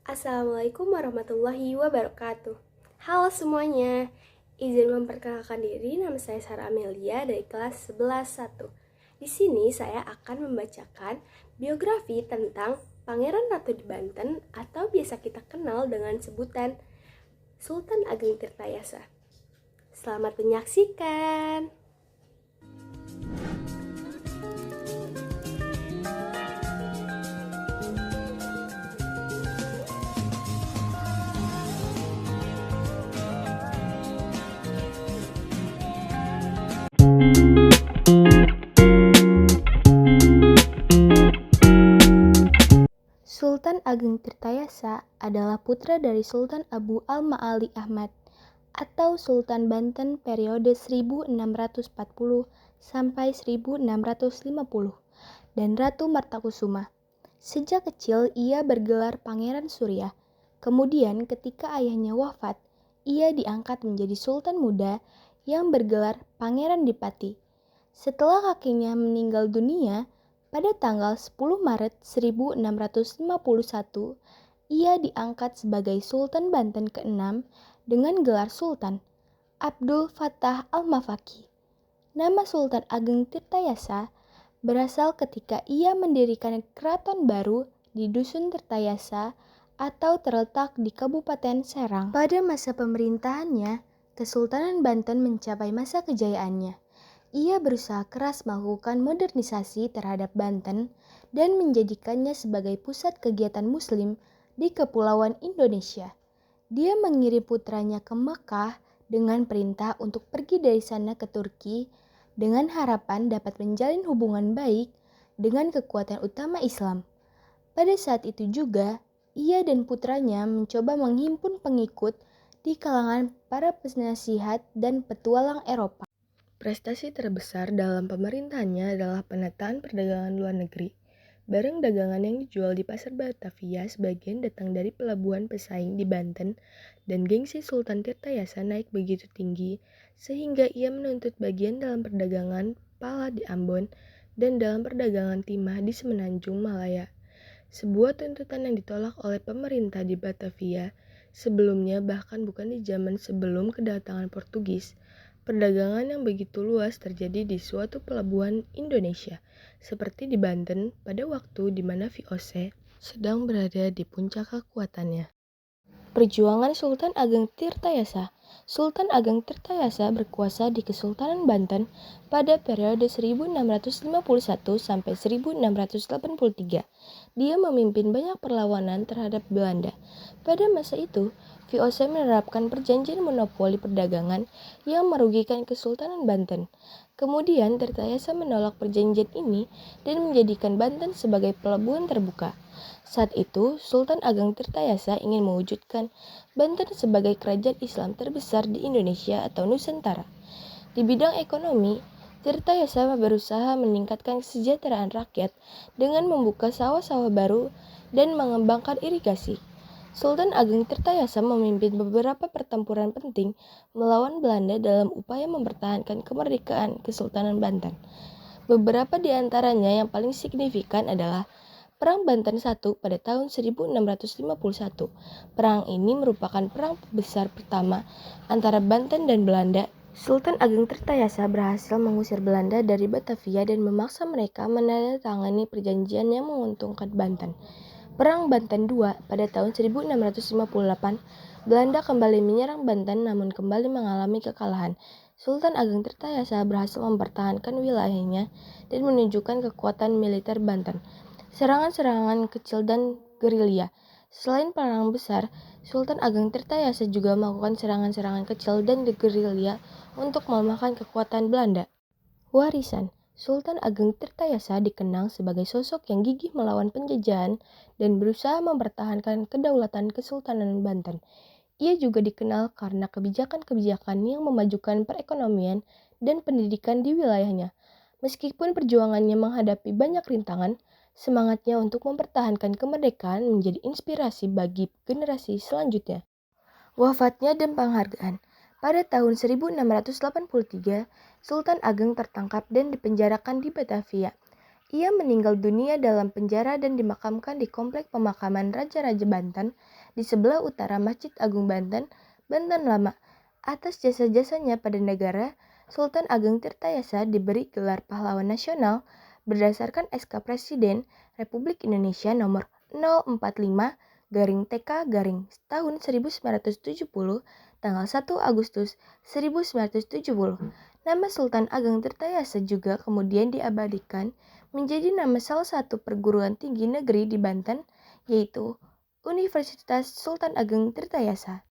Assalamualaikum warahmatullahi wabarakatuh. Halo semuanya, izin memperkenalkan diri, nama saya Sarah Amelia dari kelas 11-1. Di sini saya akan membacakan biografi tentang Pangeran Ratu di Banten atau biasa kita kenal dengan sebutan Sultan Ageng Tirtayasa. Selamat menyaksikan. Sultan Ageng Tirtayasa adalah putra dari Sultan Abu al-Ma'ali Ahmad atau Sultan Banten periode 1640 sampai 1650 dan Ratu Martakusuma. Sejak kecil ia bergelar Pangeran Surya. Kemudian ketika ayahnya wafat, ia diangkat menjadi sultan muda yang bergelar Pangeran Dipati. Setelah kakeknya meninggal dunia, pada tanggal 10 Maret 1651, ia diangkat sebagai Sultan Banten ke-6 dengan gelar Sultan, Abdul Fattah Al-Mafaki. Nama Sultan Ageng Tirtayasa berasal ketika ia mendirikan keraton baru di Dusun Tirtayasa atau terletak di Kabupaten Serang. Pada masa pemerintahannya, Kesultanan Banten mencapai masa kejayaannya. Ia berusaha keras melakukan modernisasi terhadap Banten dan menjadikannya sebagai pusat kegiatan Muslim di Kepulauan Indonesia. Dia mengirim putranya ke Mekah dengan perintah untuk pergi dari sana ke Turki dengan harapan dapat menjalin hubungan baik dengan kekuatan utama Islam. Pada saat itu juga, ia dan putranya mencoba menghimpun pengikut di kalangan para penasihat dan petualang Eropa. Prestasi terbesar dalam pemerintahannya adalah penataan perdagangan luar negeri. Barang dagangan yang dijual di pasar Batavia sebagian datang dari pelabuhan pesaing di Banten, dan gengsi Sultan Tirtayasa naik begitu tinggi sehingga ia menuntut bagian dalam perdagangan pala di Ambon dan dalam perdagangan timah di Semenanjung Malaya. Sebuah tuntutan yang ditolak oleh pemerintah di Batavia sebelumnya, bahkan bukan di zaman sebelum kedatangan Portugis. Perdagangan yang begitu luas terjadi di suatu pelabuhan Indonesia, seperti di Banten pada waktu di mana VOC sedang berada di puncak kekuatannya. Perjuangan Sultan Ageng Tirtayasa. Sultan Ageng Tirtayasa berkuasa di Kesultanan Banten pada periode 1651 sampai 1683. Dia memimpin banyak perlawanan terhadap Belanda. Pada masa itu, VOC menerapkan perjanjian monopoli perdagangan yang merugikan Kesultanan Banten. Kemudian Tirtayasa menolak perjanjian ini dan menjadikan Banten sebagai pelabuhan terbuka. Saat itu, Sultan Ageng Tirtayasa ingin mewujudkan Banten sebagai kerajaan Islam terbesar di Indonesia atau Nusantara. Di bidang ekonomi, Tirtayasa berusaha meningkatkan kesejahteraan rakyat dengan membuka sawah-sawah baru dan mengembangkan irigasi. Sultan Ageng Tirtayasa memimpin beberapa pertempuran penting melawan Belanda dalam upaya mempertahankan kemerdekaan Kesultanan Banten. Beberapa di antaranya yang paling signifikan adalah Perang Banten I pada tahun 1651. Perang ini merupakan perang besar pertama antara Banten dan Belanda. Sultan Ageng Tirtayasa berhasil mengusir Belanda dari Batavia dan memaksa mereka menandatangani perjanjian yang menguntungkan Banten. Perang Banten II pada tahun 1658, Belanda kembali menyerang Banten namun kembali mengalami kekalahan. Sultan Ageng Tirtayasa berhasil mempertahankan wilayahnya dan menunjukkan kekuatan militer Banten. Serangan-serangan kecil dan gerilya. Selain perang besar, Sultan Ageng Tirtayasa juga melakukan serangan-serangan kecil dan gerilya untuk melemahkan kekuatan Belanda. Warisan. Sultan Ageng Tirtayasa dikenang sebagai sosok yang gigih melawan penjajahan dan berusaha mempertahankan kedaulatan Kesultanan Banten. Ia juga dikenal karena kebijakan-kebijakan yang memajukan perekonomian dan pendidikan di wilayahnya. Meskipun perjuangannya menghadapi banyak rintangan, semangatnya untuk mempertahankan kemerdekaan menjadi inspirasi bagi generasi selanjutnya. Wafatnya dan penghargaan. Pada tahun 1683, Sultan Ageng tertangkap dan dipenjarakan di Batavia. Ia meninggal dunia dalam penjara dan dimakamkan di Komplek Pemakaman Raja-Raja Banten di sebelah utara Masjid Agung Banten, Banten Lama. Atas jasa-jasanya pada negara, Sultan Ageng Tirtayasa diberi gelar pahlawan nasional berdasarkan SK Presiden Republik Indonesia nomor 045-TK tahun 1970 tanggal 1 Agustus 1970. Nama Sultan Ageng Tirtayasa juga kemudian diabadikan menjadi nama salah satu perguruan tinggi negeri di Banten, yaitu Universitas Sultan Ageng Tirtayasa.